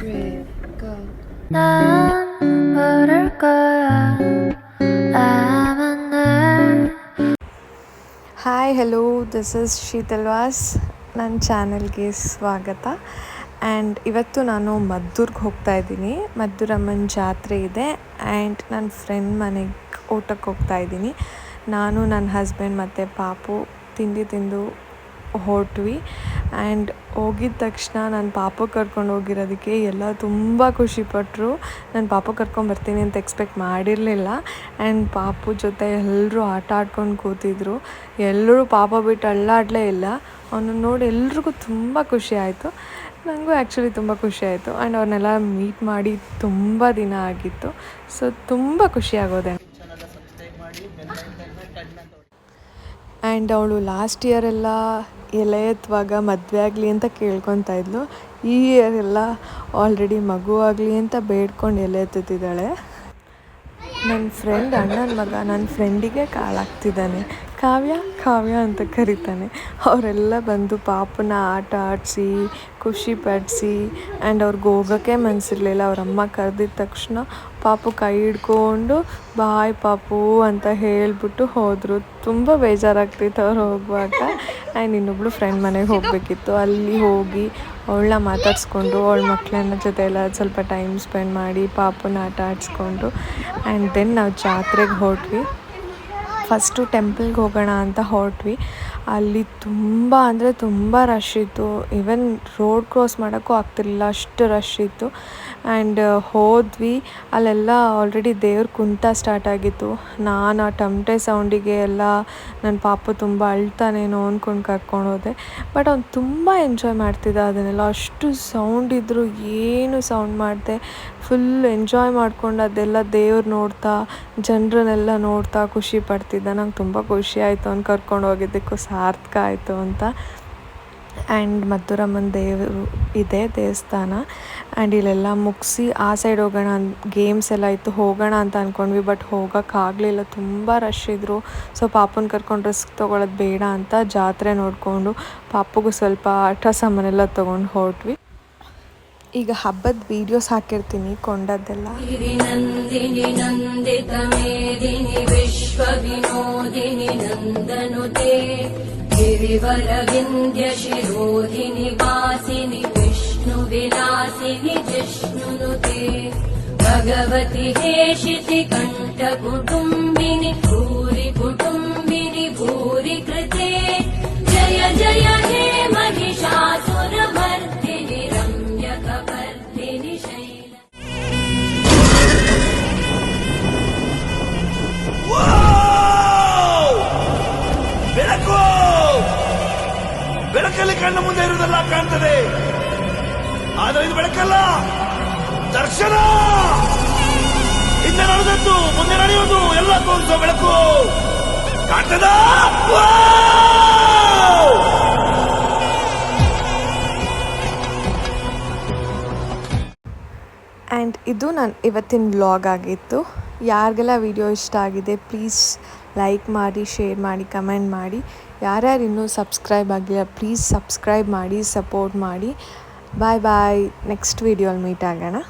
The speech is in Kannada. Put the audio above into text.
3, go. 난 부를 거야 hi hello this is ಶೀತಲ್ವಾಸ್ ನನ್ನ ಚಾನಲ್ಗೆ ಸ್ವಾಗತ. ಆ್ಯಂಡ್ ಇವತ್ತು ನಾನು ಮದ್ದೂರ್ಗೆ ಹೋಗ್ತಾ ಇದ್ದೀನಿ. ಮದ್ದೂರಮ್ಮನ ಜಾತ್ರೆ ಇದೆ ಆ್ಯಂಡ್ ನನ್ನ ಫ್ರೆಂಡ್ ಮನೆಗೆ ಊಟಕ್ಕೆ ಹೋಗ್ತಾ ಇದ್ದೀನಿ. ನಾನು ನನ್ನ ಹಸ್ಬೆಂಡ್ ಮತ್ತು ಪಾಪು ತಿಂಡಿ ತಿಂದು ಹೊರಟ್ವಿ. ಆ್ಯಂಡ್ ಹೋಗಿದ ತಕ್ಷಣ ನನ್ನ ಪಾಪು ಕರ್ಕೊಂಡು ಹೋಗಿರೋದಕ್ಕೆ ಎಲ್ಲ ತುಂಬ ಖುಷಿಪಟ್ಟರು. ನಾನು ಪಾಪು ಕರ್ಕೊಂಬರ್ತೀನಿ ಅಂತ ಎಕ್ಸ್ಪೆಕ್ಟ್ ಮಾಡಿರಲಿಲ್ಲ. ಆ್ಯಂಡ್ ಪಾಪು ಜೊತೆ ಎಲ್ಲರೂ ಆಟ ಆಡ್ಕೊಂಡು ಕೂತಿದ್ರು. ಎಲ್ಲರೂ ಪಾಪ ಬಿಟ್ಟು ಅಳ್ಳಾಡಲೇ ಇಲ್ಲ. ಅವನು ನೋಡಿ ಎಲ್ರಿಗೂ ತುಂಬ ಖುಷಿ ಆಯಿತು. ನನಗೂ ಆ್ಯಕ್ಚುಲಿ ತುಂಬ ಖುಷಿ ಆಯಿತು. ಆ್ಯಂಡ್ ಅವ್ರನ್ನೆಲ್ಲ ಮೀಟ್ ಮಾಡಿ ತುಂಬ ದಿನ ಆಗಿತ್ತು. ಸೊ ತುಂಬ ಖುಷಿಯಾಗೋದೆ. ಆ್ಯಂಡ್ ಅವಳು ಲಾಸ್ಟ್ ಇಯರೆಲ್ಲ ಎಲೆ ಎತ್ತುವಾಗ ಮದುವೆ ಆಗಲಿ ಅಂತ ಕೇಳ್ಕೊತಾ ಇದ್ಲು. ಈ ಇಯರ್ ಎಲ್ಲ ಆಲ್ರೆಡಿ ಮಗು ಆಗಲಿ ಅಂತ ಬೇಡ್ಕೊಂಡು ಎಲೆ ಎತ್ತುತ್ತಿದ್ದಾಳೆ. ನನ್ನ ಫ್ರೆಂಡ್ ಅಣ್ಣನ ಮಗ ನನ್ನ ಫ್ರೆಂಡಿಗೆ ಕಾಳಾಗ್ತಿದ್ದಾನೆ. ಕಾವ್ಯ ಕಾವ್ಯ ಅಂತ ಕರೀತಾನೆ. ಅವರೆಲ್ಲ ಬಂದು ಪಾಪನ ಆಟ ಆಡಿಸಿ ಖುಷಿಪಡಿಸಿ ಆ್ಯಂಡ್ ಅವ್ರಿಗೆ ಹೋಗೋಕ್ಕೆ ಮನಸ್ಸಿರಲಿಲ್ಲ. ಅವರಮ್ಮ ಕರೆದಿದ್ದ ತಕ್ಷಣ ಪಾಪು ಕೈ ಹಿಡ್ಕೊಂಡು ಬಾಯ್ ಪಾಪು ಅಂತ ಹೇಳಿಬಿಟ್ಟು ಹೋದರು. ತುಂಬ ಬೇಜಾರಾಗ್ತಿತ್ತು ಅವ್ರು ಹೋಗುವಾಗ. ಆ್ಯಂಡ್ ಇನ್ನೊಬ್ಳು ಫ್ರೆಂಡ್ ಮನೆಗೆ ಹೋಗಬೇಕಿತ್ತು. ಅಲ್ಲಿ ಹೋಗಿ ಅವಳನ್ನ ಮಾತಾಡಿಸ್ಕೊಂಡು ಅವಳ ಮಕ್ಕಳನ್ನ ಜೊತೆ ಎಲ್ಲ ಸ್ವಲ್ಪ ಟೈಮ್ ಸ್ಪೆಂಡ್ ಮಾಡಿ ಪಾಪುನ ಆಟ ಆಡಿಸ್ಕೊಂಡು ಆ್ಯಂಡ್ ದೆನ್ ನಾವು ಜಾತ್ರೆಗೆ ಹೊರಟ್ವಿ. ಫಸ್ಟು ಟೆಂಪಲ್ಗೆ ಹೋಗೋಣ ಅಂತ ಹೊರಟ್ವಿ. ಅಲ್ಲಿ ತುಂಬ ಅಂದರೆ ತುಂಬ ರಶ್ ಇತ್ತು. ಈವನ್ ರೋಡ್ ಕ್ರಾಸ್ ಮಾಡೋಕ್ಕೂ ಆಗ್ತಿರ್ಲಿಲ್ಲ, ಅಷ್ಟು ರಶ್ ಇತ್ತು. ಆ್ಯಂಡ್ ಹೋದ್ವಿ. ಅಲ್ಲೆಲ್ಲ ಆಲ್ರೆಡಿ ದೇವ್ರ ಕುಣಿತ ಸ್ಟಾರ್ಟ್ ಆಗಿತ್ತು. ನಾನು ಆ ಟಮಟೆ ಸೌಂಡಿಗೆ ಎಲ್ಲ ನನ್ನ ಪಾಪು ತುಂಬ ಅಳ್ತಾನೇನೋ ಅಂದ್ಕೊಂಡು ಕರ್ಕೊಂಡು ಹೋದೆ. ಬಟ್ ಅವ್ನು ತುಂಬ ಎಂಜಾಯ್ ಮಾಡ್ತಿದ್ದ ಅದನ್ನೆಲ್ಲ. ಅಷ್ಟು ಸೌಂಡ್ ಇದ್ದರೂ ಏನು ಸೌಂಡ್ ಮಾಡಿದೆ ಫುಲ್ ಎಂಜಾಯ್ ಮಾಡ್ಕೊಂಡು ಅದೆಲ್ಲ ದೇವ್ರು ನೋಡ್ತಾ ಜನರನ್ನೆಲ್ಲ ನೋಡ್ತಾ ಖುಷಿ ಪಡ್ತಿದ್ದ. ನಂಗೆ ತುಂಬ ಖುಷಿ ಆಯಿತು ಅವ್ನು ಕರ್ಕೊಂಡು ಹೋಗಿದ್ದಕ್ಕೂ ಸಾರ್ಥಕ ಆಯಿತು ಅಂತ. ಆ್ಯಂಡ್ ಮದ್ದೂರಮ್ಮನ ದೇವರು ಇದೆ ದೇವಸ್ಥಾನ. ಆ್ಯಂಡ್ ಇಲ್ಲೆಲ್ಲ ಮುಗಿಸಿ ಆ ಸೈಡ್ ಹೋಗೋಣ ಗೇಮ್ಸ್ ಎಲ್ಲ ಇತ್ತು, ಹೋಗೋಣ ಅಂತ ಅಂದ್ಕೊಂಡ್ವಿ. ಬಟ್ ಹೋಗೋಕ್ಕಾಗಲಿಲ್ಲ, ತುಂಬ ರಶ್ ಇದ್ದರು. ಸೊ ಪಾಪುನ ಕರ್ಕೊಂಡು ರಿಸ್ಕ್ ತೊಗೊಳೋದು ಬೇಡ ಅಂತ ಜಾತ್ರೆ ನೋಡಿಕೊಂಡು ಪಾಪುಗೂ ಸ್ವಲ್ಪ ಆಟ ಸಾಮಾನೆಲ್ಲ ತೊಗೊಂಡು ಹೊರಟ್ವಿ. ಈಗ ಹಬ್ಬದ ವೀಡಿಯೋಸ್ ಹಾಕಿರ್ತೀನಿ ಕೊಂಡದ್ದೆಲ್ಲ. ನಂದಿನಿ ನಂದಿತ ಮೇದಿನಿ ವಿಶ್ವ ವಿನೋದಿನಿ ನಂದನುತೆ ಗಿರಿವರ ವಿಂಧ್ಯ ಶಿರೋಧಿನಿ ವಾಸಿನಿ ವಿಷ್ಣು ವಿಲಾಸಿನಿ ಜಿಷ್ಣುನುತೆ ಭಗವತಿ ಹೇಷಿತಿ ಕಂಠ ಕುಟುಂಬಿನಿ ಭೂರಿ ಕುಟುಂಬಿನಿ ಭೂರಿ ಕೃತೆ ಜಯ ಜಯ ಹೇ ಮಹಿಷಾಸುರ ಮರ್ದಿನಿ ರಮ್ಯ ಕಪರ್ದಿನಿ ಶೈಲ. ಬೆಳಕು ಬೆಳಕಲ್ಲಿ ಕಣ್ಣ ಮುಂದೆ ಇರುವುದೆಲ್ಲ ಕಾಣ್ತದೆ, ಆದರೆ ಇದು ಬೆಳಕಲ್ಲ, ದರ್ಶನ. ಹಿಂದೆ ನಡೆದದ್ದು ಮುಂದೆ ನಡೆಯುವುದು ಎಲ್ಲ ತೋರಿಸೋ ಬೆಳಕು ಕಾಣ್ತದ. ಆ್ಯಂಡ್ ಇದು ನನ್ನ ಇವತ್ತಿನ ವ್ಲಾಗ್ ಆಗಿತ್ತು. ಯಾರಿಗೆಲ್ಲ ವಿಡಿಯೋ ಇಷ್ಟ ಆಗಿದೆ ಪ್ಲೀಸ್ ಲೈಕ್ ಮಾಡಿ, ಶೇರ್ ಮಾಡಿ, ಕಮೆಂಟ್ ಮಾಡಿ. ಯಾರ್ಯಾರು ಇನ್ನೂ ಸಬ್ಸ್ಕ್ರೈಬ್ ಆಗಿಲ್ಲ ಪ್ಲೀಸ್ ಸಬ್ಸ್ಕ್ರೈಬ್ ಮಾಡಿ, ಸಪೋರ್ಟ್ ಮಾಡಿ. ಬಾಯ್ ಬಾಯ್. ನೆಕ್ಸ್ಟ್ ವೀಡಿಯೋಲಿ ಮೀಟ್ ಆಗೋಣ.